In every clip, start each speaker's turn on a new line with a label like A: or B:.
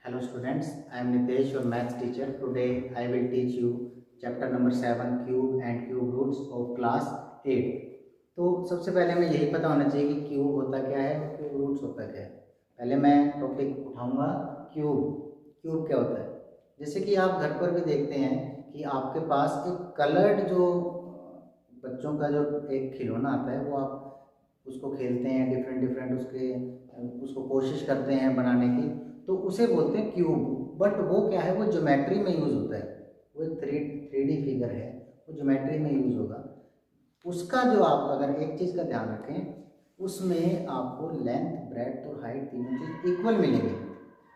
A: Hello students, I am Nitesh, your maths teacher. Today I will teach you chapter number 7 cube and cube roots of class 8. तो सबसे पहले हमें यही पता होना चाहिए कि क्यूब होता क्या है और क्यूब रूट्स होता क्या है। पहले मैं टॉपिक उठाऊंगा क्यूब। क्यूब क्या होता है? जैसे कि आप घर पर भी देखते हैं कि आपके पास एक कलर्ड जो बच्चों का जो एक खिलौना आता है वो आप उसको खेलते हैं, डिफरेंट डिफरेंट उसको कोशिश करते हैं बनाने की, तो उसे बोलते हैं क्यूब। बट वो क्या है, वो ज्योमेट्री में यूज़ होता है। वो एक थ्री डी फिगर है, वो ज्योमेट्री में यूज़ होगा। उसका जो आप अगर एक चीज़ का ध्यान रखें, उसमें आपको लेंथ, ब्रेड्थ और हाइट तीनों चीज़ इक्वल मिलेंगी।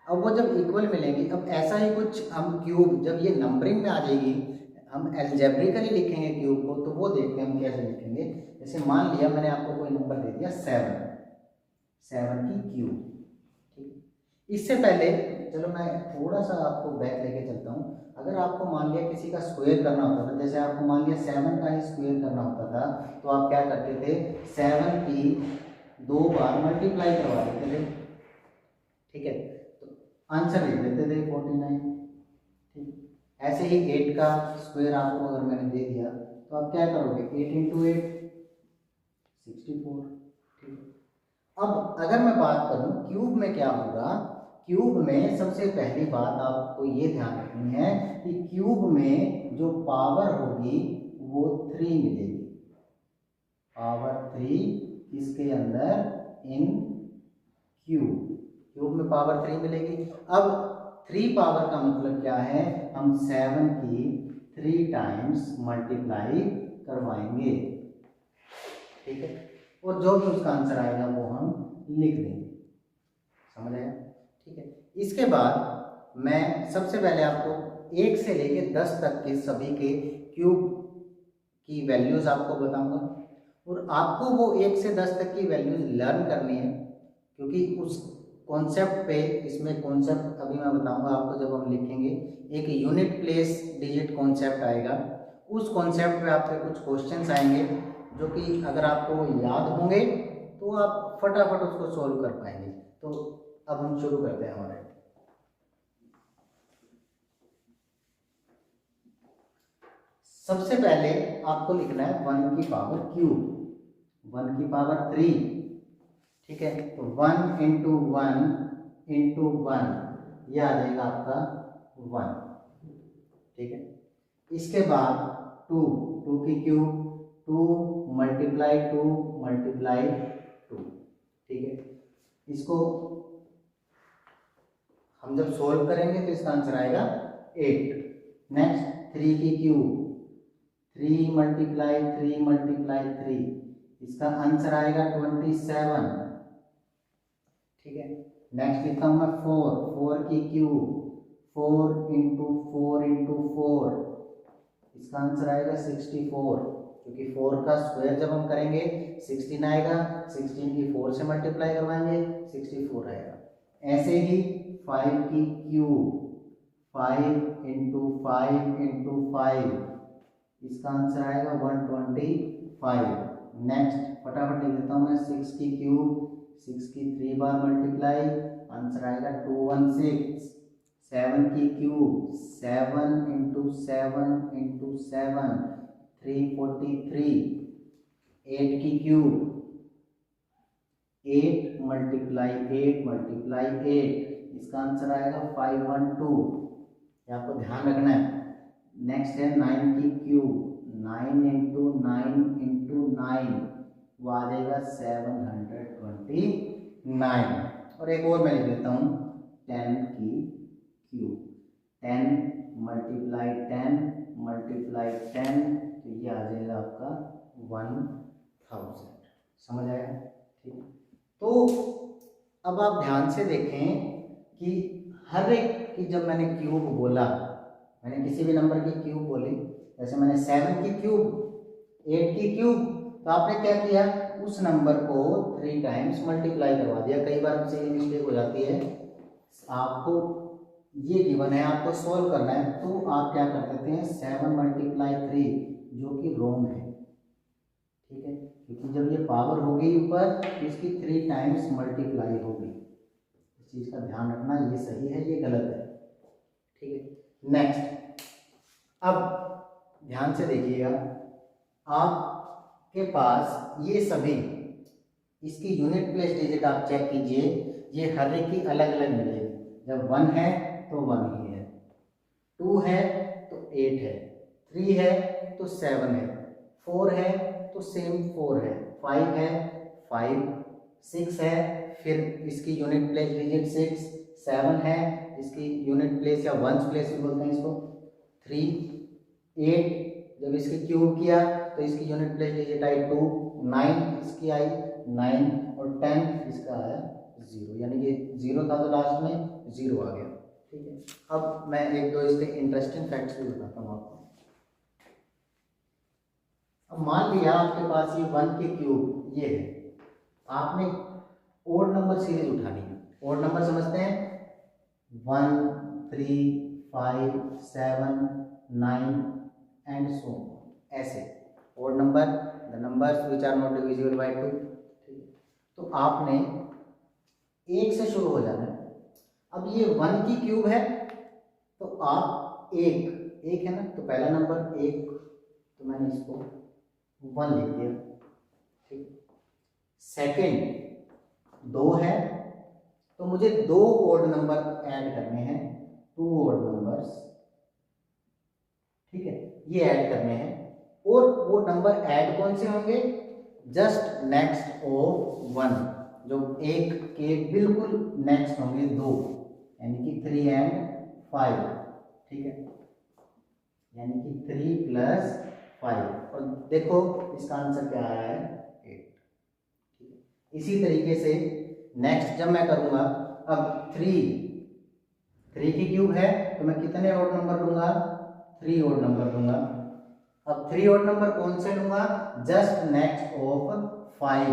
A: अब वो जब इक्वल मिलेंगी, अब ऐसा ही कुछ हम क्यूब जब ये नंबरिंग में आ जाएगी, हम एल्जेब्रिकली लिखेंगे क्यूब को, तो वो देखते हैं हम कैसे लिखेंगे। जैसे मान लिया मैंने आपको कोई नंबर दे दिया 7 की क्यूब, ठीक। इससे पहले चलो मैं थोड़ा सा आपको बैक लेके चलता हूँ। अगर आपको मान लिया किसी का स्क्वायर करना होता था, जैसे आपको मान लिया 7 का ही स्क्वायर करना होता था, तो आप क्या करते थे, 7 की 2 बार मल्टीप्लाई करवा देते थे, ठीक है। तो आंसर लिख देते थे 49, ठीक। ऐसे ही 8 का स्क्वायर आपको अगर मैंने दे दिया, तो आप क्या करोगे, 8 इंटू 8 64, ठीक। अब अगर मैं बात करूं क्यूब में क्या होगा, क्यूब में सबसे पहली बात आपको ये ध्यान रखनी है कि क्यूब में जो पावर होगी वो 3 मिलेगी। पावर 3 इसके अंदर इन क्यूब में पावर 3 मिलेगी। अब 3 पावर का मतलब क्या है, हम 7 की 3 टाइम्स मल्टीप्लाई करवाएंगे, ठीक है। और जो भी उसका आंसर आएगा वो हम लिख देंगे, समझ आया, ठीक है। इसके बाद मैं सबसे पहले आपको 1 से लेके 10 तक के सभी के क्यूब की वैल्यूज आपको बताऊंगा, और आपको वो 1 से 10 तक की वैल्यूज लर्न करनी है, क्योंकि उस कॉन्सेप्ट पे, इसमें कॉन्सेप्ट अभी मैं बताऊंगा आपको। जब हम लिखेंगे एक यूनिट प्लेस डिजिट कॉन्सेप्ट आएगा, उस कॉन्सेप्ट पे आपके कुछ क्वेश्चंस आएंगे जो कि अगर आपको याद होंगे तो आप फटाफट उसको सॉल्व कर पाएंगे। तो अब हम शुरू करते हैं हमारे। सबसे पहले आपको लिखना है 1 की पावर क्यूब, 1 की पावर 3, ठीक है। तो 1 इंटू 1 इंटू 1, यह आ जाएगा आपका 1, ठीक है। इसके बाद 2, 2 की क्यूब, 2 मल्टीप्लाई 2 मल्टीप्लाई 2, ठीक है। इसको हम जब सॉल्व करेंगे तो इसका आंसर आएगा 8। नेक्स्ट 3 की क्यूब, 3 मल्टीप्लाई 3 मल्टीप्लाई 3, इसका आंसर आएगा 27, ठीक है। नेक्स्ट लिखता हूं मैं 4, 4 की क्यूब, 4 इंटू 4 इंटू 4, इसका आंसर आएगा 64, क्योंकि 4 का स्क्वायर जब हम करेंगे 16 आएगा, 16 की 4 से मल्टीप्लाई करवाएंगे 64 आएगा। ऐसे ही 5 की क्यूब, 5 इंटू 5 इंटू 5, इसका आंसर आएगा 125। नेक्स्ट फटाफट लिख देता हूं मैं 6 की क्यूब, 6 की 3 बार मल्टीप्लाई, आंसर आएगा 216। 7 की क्यूब, 7 इंटू 7 इंटू 7, 343। 8 की क्यूब, 8 मल्टीप्लाई 8 मल्टीप्लाई 8, इसका आंसर आएगा 512, ये आपको ध्यान रखना है। नेक्स्ट है 9 की क्यूब, 9 इंटू 9 इंटू 9, वो आ जाएगा 729। और एक और मैं लिख देता हूँ 10 की क्यूब, 10 मल्टीप्लाई 10 मल्टीप्लाई 10, तो ये आ जाएगा आपका 1000। समझ आया, ठीक। तो अब आप ध्यान से देखें कि हर एक की जब मैंने क्यूब बोला, मैंने किसी भी नंबर की क्यूब बोली, जैसे मैंने 7 की क्यूब, 8 की क्यूब, तो आपने क्या किया, उस नंबर को 3 टाइम्स मल्टीप्लाई करवा दिया। कई बार हमसे ये मिस्टेक हो जाती है, आपको ये गिवन है, आपको सॉल्व करना है, तो आप क्या कर देते हैं 7 मल्टीप्लाई 3, जो कि रॉन्ग है, ठीक है। क्योंकि जब ये पावर होगी ऊपर तो इसकी 3 टाइम्स मल्टीप्लाई होगी, इस चीज़ का ध्यान रखना, ये सही है ये गलत है, ठीक है। नेक्स्ट, अब ध्यान से देखिएगा, आपके पास ये सभी इसकी यूनिट प्लेस डिजिट आप चेक कीजिए, ये हर एक की अलग अलग मिलेगी। जब 1 है तो 1 ही है, 2 है तो 8 है, 3 है तो 7 है, 4 है तो सेम 4 है, 5 है 5, 6 है, फिर इसकी यूनिट प्लेस डिजिट 6, 7 है, इसकी यूनिट प्लेस या वंस प्लेस भी बोलते हैं इसको 3, 8, जब इसकी क्यूब किया तो इसकी यूनिट प्लेस डिजिट आई 2, 9 इसकी आई 9 और 10 इसका आया 0, यानी कि 0 था तो लास्ट में 0 आ गया, ठीक है। अब मैं एक दो इसके इंटरेस्टिंग फैक्ट्स भी बताता हूँ आपको। अब मान लिया आपके पास ये 1 के क्यूब ये है, आपने ओड नंबर सीरीज उठानी है। ओड नंबर समझते हैं 1, 3, 5, 7, 9 एंड सो ऐसे odd number, the numbers which are not divisible by 2, ठीक है। तो आपने 1 से शुरू हो जाना है। अब ये 1 की क्यूब है तो आप 1 है ना, तो पहला नंबर 1, तो मैंने इसको 1 लिख दिया, ठीक। सेकेंड 2 है तो मुझे 2 ओड नंबर ऐड करने हैं, 2 ओड नंबर्स, ठीक है, ये ऐड करने हैं। और वो नंबर ऐड कौन से होंगे, जस्ट नेक्स्ट ऑफ 1, जो 1 के बिल्कुल नेक्स्ट होंगे 2, यानी कि 3 एंड 5, ठीक है, यानी कि 3 प्लस 5, और देखो इसका आंसर क्या आया है 8, ठीक है। इसी तरीके से नेक्स्ट जब मैं करूंगा, अब 3 की क्यूब है तो मैं कितने ओड नंबर लूंगा, 3 ओड नंबर लूंगा। अब 3 ओड नंबर कौन से लूंगा, जस्ट नेक्स्ट ऑफ 5,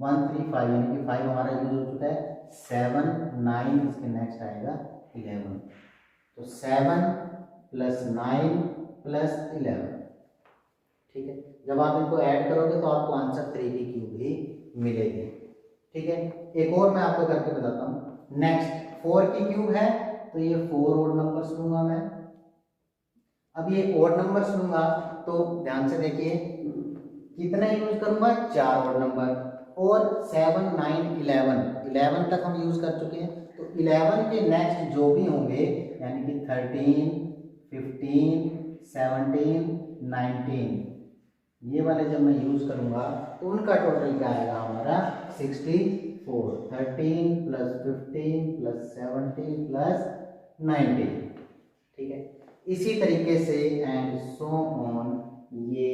A: 1, 3, 5, यानी कि 5 हमारा यूज हो चुका है, 7, 9 इसके नेक्स्ट आएगा 11, तो 7 प्लस 9 प्लस 11, ठीक है। जब आप इनको ऐड करोगे तो आपको आंसर 3 की क्यूब ही मिलेगी, ठीक है। एक और मैं आपको करके बताता हूँ। नेक्स्ट 4 की क्यूब है तो ये 4 ओड नंबर्स लूंगा मैं। अब ये ओड नंबर्स लूंगा तो ध्यान से देखिए कितने यूज करूंगा, 4 ओड नंबर, और 7, 9, 11 तक हम यूज कर चुके हैं, तो 11 के नेक्स्ट जो भी होंगे यानी कि 13, 15, 17, 19, ये वाले जब मैं यूज करूंगा तो उनका टोटल क्या आएगा हमारा 64, 13 प्लस 15 प्लस 17 प्लस 19, ठीक है। इसी तरीके से एंड सो ऑन ये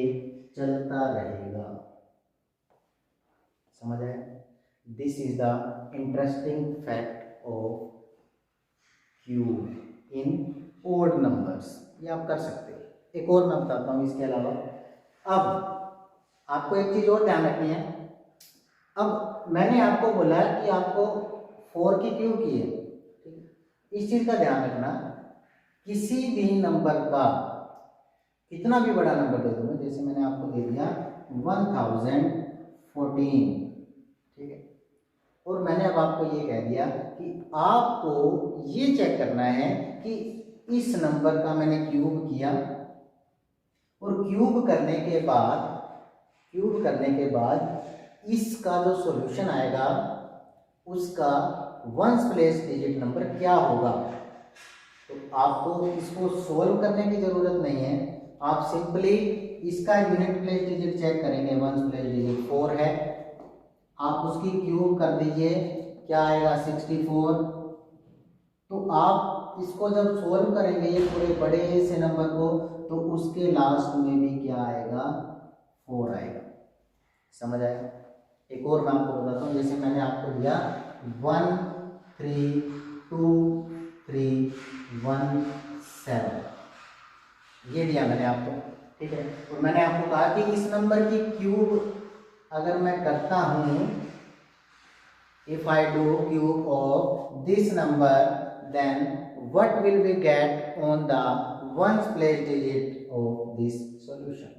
A: चलता रहेगा, समझ आया। This is the interesting fact of cube in odd numbers, ये आप कर सकते हैं। एक और मैं बताता हूँ इसके अलावा। अब आपको एक चीज और ध्यान रखनी है, अब मैंने आपको बोला कि आपको 4 की क्यूब की है, इस चीज का ध्यान रखना, किसी भी नंबर का कितना भी बड़ा नंबर दे दूंगा, जैसे मैंने आपको दे दिया 1014, ठीक है, और मैंने अब आपको ये कह दिया कि आपको ये चेक करना है कि इस नंबर का मैंने क्यूब किया, और क्यूब करने के बाद इसका जो सॉल्यूशन आएगा उसका वंस प्लेस डिजिट नंबर क्या होगा। तो आपको इसको सोल्व करने की जरूरत नहीं है, आप सिंपली इसका यूनिट प्लेस डिजिट चेक करेंगे, वंस प्लेस डिजिट 4 है, आप उसकी क्यूब कर दीजिए, क्या आएगा 64। तो आप इसको जब सोल्व करेंगे ये पूरे बड़े से नंबर को, तो उसके लास्ट में भी क्या आएगा 4 आएगा, समझ आया। एक और मैं आपको बताता हूँ, जैसे मैंने आपको दिया 1 3 2 3 1 7, ये दिया मैंने आपको, ठीक है। और मैंने आपको कहा कि इस नंबर की क्यूब अगर मैं करता हूं, if I do cube of this number then what will we get on the ones place digit of this solution.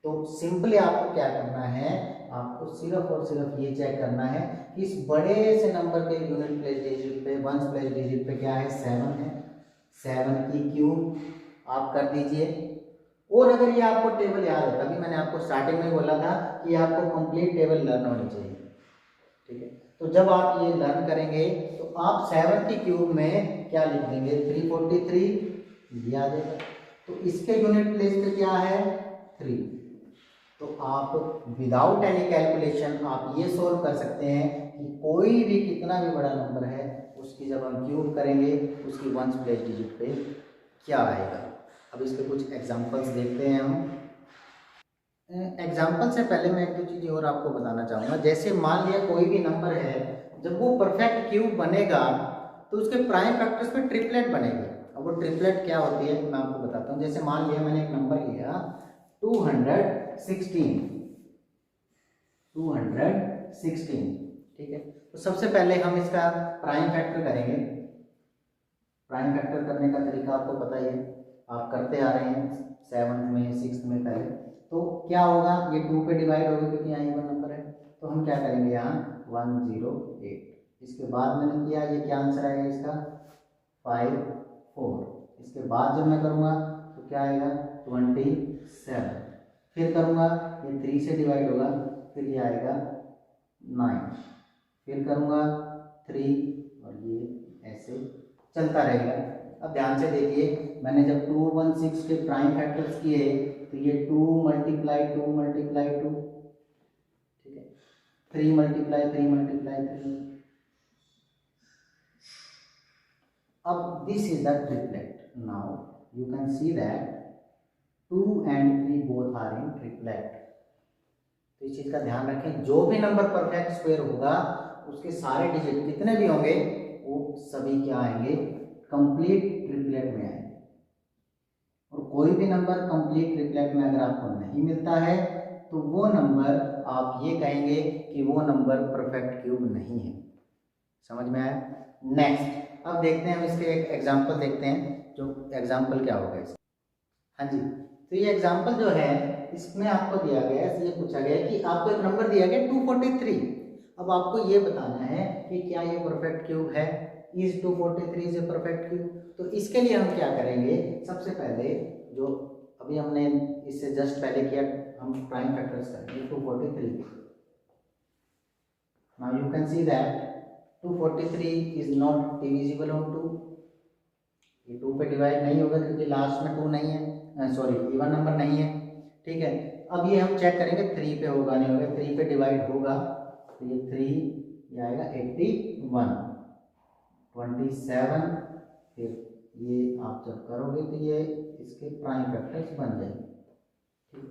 A: तो सिंपली आपको क्या करना है आपको सिर्फ और सिर्फ ये चेक करना है कि इस बड़े से नंबर के यूनिट प्लेस डिजिट पे, वंस प्लेस डिजिट पे क्या है, 7 है। 7 की क्यूब आप कर दीजिए। और अगर ये आपको टेबल याद है, तभी मैंने आपको स्टार्टिंग में बोला था कि आपको कंप्लीट टेबल लर्न होनी चाहिए, ठीक है। तो जब आप ये लर्न करेंगे तो आप 7 की क्यूब में क्या लिख देंगे, 343 ये आ जाएगा। तो इसके यूनिट प्लेस पे क्या है, 3। तो आप विदाउट एनी कैलकुलेशन आप ये सोल्व कर सकते हैं कि कोई भी कितना भी बड़ा नंबर है उसकी जब हम क्यूब करेंगे उसकी वंस प्लेस डिजिट पे क्या आएगा। अब इसके कुछ एग्जांपल्स देखते हैं हम। एग्जाम्पल से पहले मैं एक दो चीज़ें और आपको बताना चाहूँगा। जैसे मान लिया कोई भी नंबर है, जब वो परफेक्ट क्यूब बनेगा तो उसके प्राइम फैक्टर्स पे ट्रिपलेट बनेगी। अब वो ट्रिपलेट क्या होती है मैं आपको बताता हूँ। जैसे मान लिया मैंने एक नंबर लिया 216, ठीक है। तो सबसे पहले हम इसका प्राइम फैक्टर करेंगे। प्राइम फैक्टर करने का तरीका आपको पता ही है, आप करते आ रहे हैं 7th में 6th में पहले। तो क्या होगा, ये 2 पे डिवाइड होगा क्योंकि यहाँ इवन नंबर है। तो हम क्या करेंगे, यहाँ 108। इसके बाद मैंने किया, ये क्या आंसर आएगा इसका, 54। इसके बाद जब मैं करूँगा तो क्या आएगा, 27। फिर करूँगा, ये 3 से डिवाइड होगा, फिर ये आएगा 9। फिर करूँगा 3 और ये ऐसे चलता रहेगा। अब ध्यान से देखिए, मैंने जब 216 के प्राइम फैक्टर्स किए तो ये 2 मल्टीप्लाई 2 मल्टीप्लाई 2, ठीक है, 3 मल्टीप्लाई 3 मल्टीप्लाई 3। अब this is the triplet. Now you can see that 2 and 3 both are in triplet. तो इस चीज का ध्यान रखें, जो भी नंबर परफेक्ट स्क्वायर होगा उसके सारे डिजिट कितने भी होंगे वो सभी क्या आएंगे, कंप्लीट ट्रिपलेट में आएंगे। और कोई भी नंबर कंप्लीट ट्रिपलेट में अगर आपको नहीं मिलता है तो वो नंबर आप ये कहेंगे कि वो नंबर परफेक्ट क्यूब नहीं है। समझ में आया। नेक्स्ट अब देखते हैं, हम इसके एक एग्जांपल देखते हैं। जो एग्जांपल क्या होगा इसका, हाँ जी। तो ये एग्जांपल जो है इसमें आपको दिया गया है, ये पूछा गया है कि आपको एक नंबर दिया गया 243। अब आपको ये बताना है कि क्या ये परफेक्ट क्यूब है, इज 243 ए परफेक्ट क्यूब। तो इसके लिए हम क्या करेंगे, सबसे पहले जो अभी हमने इससे जस्ट पहले किया, हम प्राइम फैक्टर्स करेंगे 243। Now you can see that 243 is not divisible on 2। ये 2 पे डिवाइड नहीं होगा क्योंकि लास्ट में 2 नहीं है, सॉरी इवन नंबर नहीं है, ठीक है। अब ये हम चेक करेंगे 3 पे होगा नहीं होगा, 3 पे डिवाइड होगा तो ये 3 ये आएगा 81, 27। फिर ये आप जब करोगे तो ये इसके प्राइम फैक्टर्स बन जाएंगे, ठीक।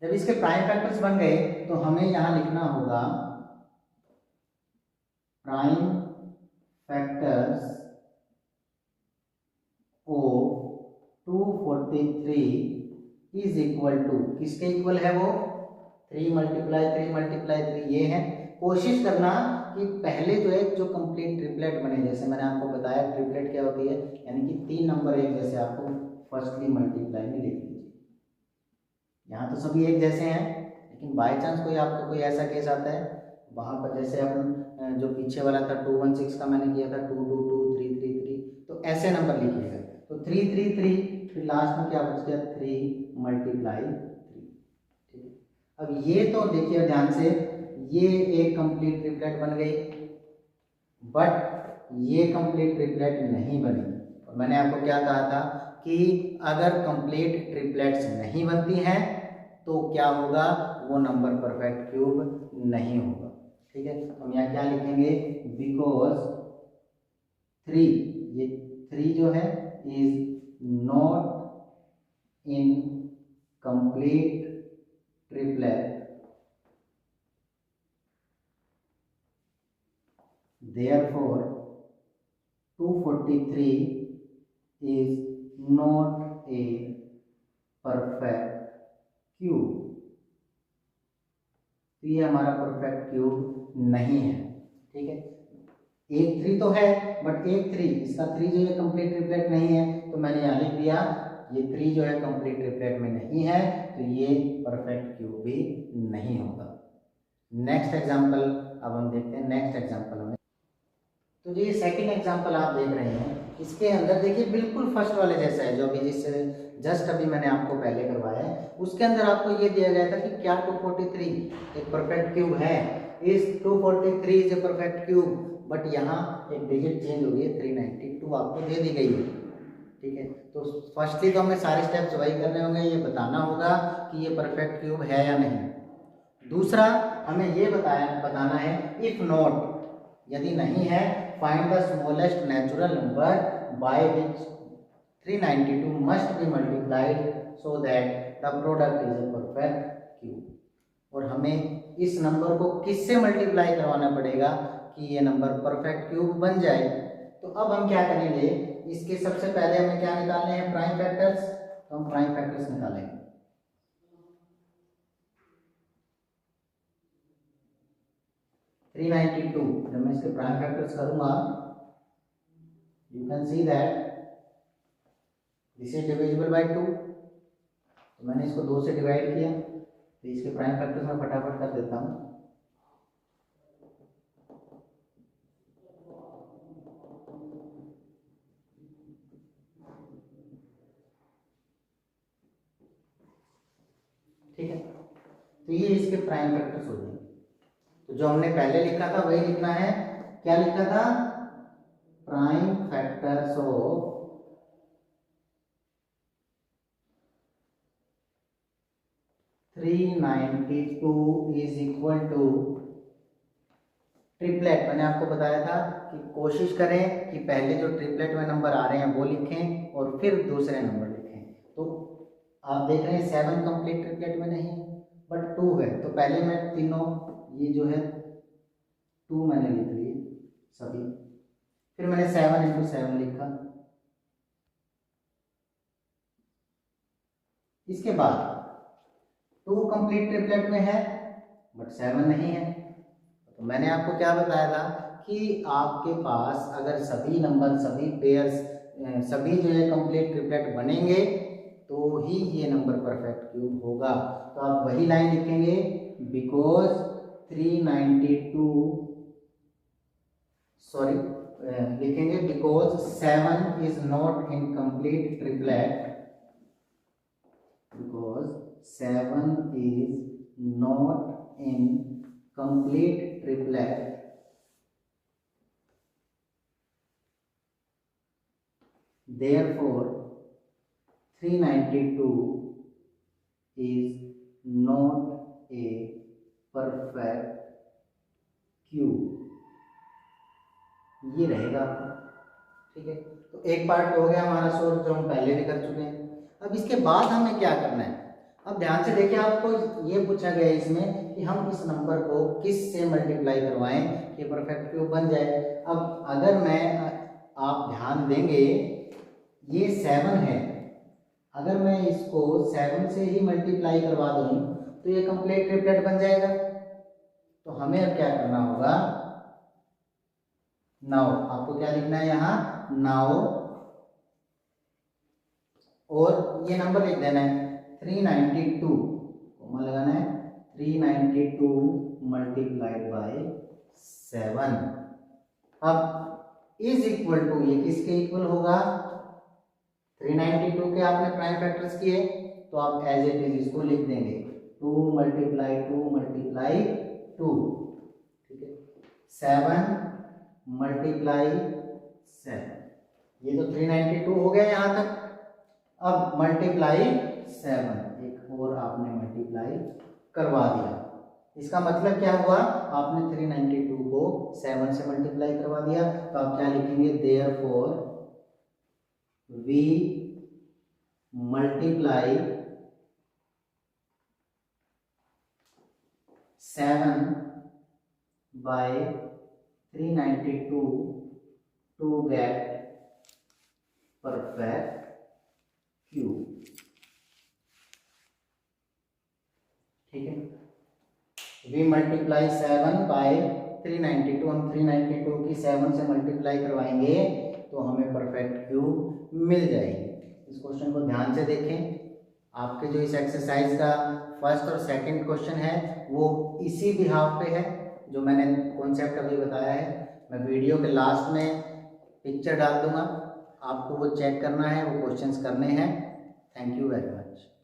A: जब इसके प्राइम फैक्टर्स बन गए तो हमें यहाँ लिखना होगा prime factors of 243 is equal to, किसके इक्वल है वो, 3 मल्टीप्लाई 3 मल्टीप्लाई 3 ये है। कोशिश करना कि पहले जो है जो कंप्लीट ट्रिपलेट बने, जैसे मैंने आपको बताया ट्रिपलेट क्या होती है, यानी कि 3 नंबर एक जैसे आपको फर्स्टली मल्टीप्लाई में लिख लीजिए। यहाँ तो सभी एक जैसे हैं, लेकिन बाय चांस कोई आपको कोई ऐसा केस आता है वहाँ पर, जैसे अपन जो पीछे वाला था 216 का मैंने किया था 222 333, तो ऐसे नंबर लिखिएगा। तो 333 फिर लास्ट में क्या बच गया, 3 मल्टीप्लाई 3, ठीक है। अब ये तो देखिए ध्यान से, ये एक कंप्लीट ट्रिपलेट बन गई, बट ये कंप्लीट ट्रिपलेट नहीं बनी। और मैंने आपको क्या कहा था कि अगर कंप्लीट ट्रिपलेट्स नहीं बनती हैं तो क्या होगा, वो नंबर परफेक्ट क्यूब नहीं होगा, ठीक है। तो हम यहाँ क्या लिखेंगे, बिकॉज 3, ये 3 जो है is not in complete triplet, therefore 243 is not a perfect cube। तो ये हमारा परफेक्ट क्यूब नहीं है, ठीक है। एक 3 तो है बट एक 3, इसका 3 जो है कंप्लीट ट्रिपलेट नहीं है, तो मैंने यहाँ लिख दिया ये 3 जो है कंप्लीट ट्रिपलेट में नहीं है, तो ये परफेक्ट क्यूब भी नहीं होगा। नेक्स्ट एग्जाम्पल अब हम देखते हैं। नेक्स्ट एग्जाम्पल हमें, तो ये सेकंड एग्जाम्पल आप देख रहे हैं, इसके अंदर देखिए बिल्कुल फर्स्ट वाले जैसा है जो अभी जिससे जस्ट अभी मैंने आपको पहले करवाया है। उसके अंदर आपको ये दिया गया था कि क्या 243 एक परफेक्ट क्यूब है, इस 243 is a perfect cube, but यहाँ एक डिजिट चेंज हो गई है, 392 आपको दे दी गई है। ठीक है, तो फर्स्टली तो हमें सारे स्टेप्स वही करने होंगे, ये बताना होगा कि ये परफेक्ट क्यूब है या नहीं। दूसरा हमें ये बताना है इफ नॉट, यदि नहीं है, find the smallest natural number by which 392 must be multiplied so that the product is a perfect cube. और हमें इस नंबर को किससे मल्टीप्लाई करवाना पड़ेगा कि ये नंबर परफेक्ट क्यूब बन जाए। तो अब हम क्या करेंगे, इसके सबसे पहले हमें क्या निकालने हैं, प्राइम फैक्टर्स। तो हम प्राइम फैक्टर्स निकालेंगे। 392 जब मैं इसके प्राइम फैक्टर्स करूंगा, you can see that this is divisible by 2। तो मैंने इसको 2 से डिवाइड किया, तो इसके प्राइम फैक्टर्स मैं फटाफट कर देता हूँ। ठीक है, तो ये इसके प्राइम फैक्टर्स हो जाएंगे। तो जो हमने पहले लिखा था वही लिखना है। क्या लिखा था, prime factors of 392 is equal to triplet. मैंने आपको बताया था कि कोशिश करें कि पहले जो ट्रिपलेट में नंबर आ रहे हैं वो लिखें और फिर दूसरे नंबर लिखें। तो आप देख रहे हैं 7 कंप्लीट ट्रिपलेट में नहीं है बट 2 है, तो पहले मैं तीनों ये जो है 2 मैंने लिख लिए सभी, फिर मैंने 7 इंटू 7 लिखा। इसके बाद 2 कंप्लीट ट्रिपलेट में है बट 7 नहीं है। तो मैंने आपको क्या बताया था कि आपके पास अगर सभी नंबर, सभी पेयर्स, सभी जो है कंप्लीट ट्रिपलेट बनेंगे तो ही ये नंबर परफेक्ट क्यूब होगा। तो आप वही लाइन लिखेंगे, बिकॉज 392 सॉरी लिखेंगे because 7 is not in complete triplet, because 7 is not in complete triplet, therefore 392 is not a perfect cube। ये रहेगा आपका। ठीक है, तो एक पार्ट हो गया हमारा सोल्व जो हम पहले भी कर चुके हैं। अब इसके बाद हमें क्या करना है, अब ध्यान से देखिए, आपको ये पूछा गया है इसमें कि हम इस नंबर को किस से मल्टीप्लाई करवाएं कि परफेक्ट क्यूब बन जाए। अब अगर आप ध्यान देंगे ये 7 है, अगर मैं इसको 7 से ही मल्टीप्लाई करवा दूं तो ये कंप्लीट ट्रिपलेट बन जाएगा। तो हमें अब क्या करना होगा, नाउ आपको क्या लिखना है यहाँ, नाउ, और ये नंबर लिख देना है 392, कोमा लगाना है 392 मल्टीप्लाइड बाय 7। अब इज इक्वल टू, ये किसके इक्वल होगा, 392 के आपने प्राइम फैक्टर्स किए तो आप एज इट इज इसको लिख देंगे 2 मल्टीप्लाई 2 मल्टीप्लाई 2। ठीक है, 7 मल्टीप्लाई 7, ये तो 392 हो गया यहाँ तक। अब मल्टीप्लाई 7, एक और आपने मल्टीप्लाई करवा दिया। इसका मतलब क्या हुआ, आपने 392 को 7 से मल्टीप्लाई करवा दिया। तो आप क्या लिखेंगे, therefore we multiply 7 by 392 to get perfect cube. ठीक है, वी मल्टीप्लाई 7 बाय 392, हम 392 की 7 से मल्टीप्लाई करवाएंगे तो हमें परफेक्ट क्यूब मिल जाएगी। इस क्वेश्चन को ध्यान से देखें, आपके जो इस एक्सरसाइज का फर्स्ट और सेकंड क्वेश्चन है वो इसी बिहाफ पे है जो मैंने कॉन्सेप्ट अभी बताया है। मैं वीडियो के लास्ट में पिक्चर डाल दूंगा, आपको वो चेक करना है, वो क्वेश्चंस करने हैं। Thank you very much.